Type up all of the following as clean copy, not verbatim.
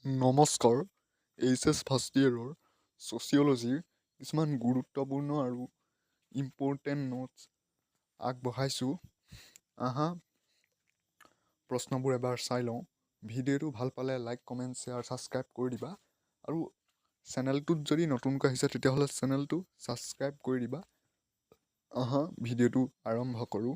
নমস্কাৰ। HS first ইয়েৰৰ ছ'চিঅ'লজিৰ কিছুমান গুৰুত্বপূৰ্ণ আৰু ইম্পৰ্টেণ্ট নোটছ আগবঢ়াইছোঁ। আহা প্ৰশ্নবোৰ এবাৰ চাই লওঁ। ভিডিঅ'টো ভাল পালে লাইক, কমেণ্ট, শ্বেয়াৰ, ছাবস্ক্ৰাইব কৰি দিবা। আৰু চেনেলটোত যদি নতুনকৈ আহিছে তেতিয়াহ'লে চেনেলটো ছাবস্ক্ৰাইব কৰি দিবা। আহা ভিডিঅ'টো আৰম্ভ কৰোঁ।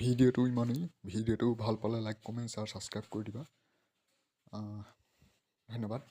ভিডিঅ'টো ইমানেই। ভিডিঅ'টো ভাল পালে লাইক, কমেণ্ট, শ্বেয়াৰ, ছাবস্ক্ৰাইব কৰি দিবা। ধন্যবাদ।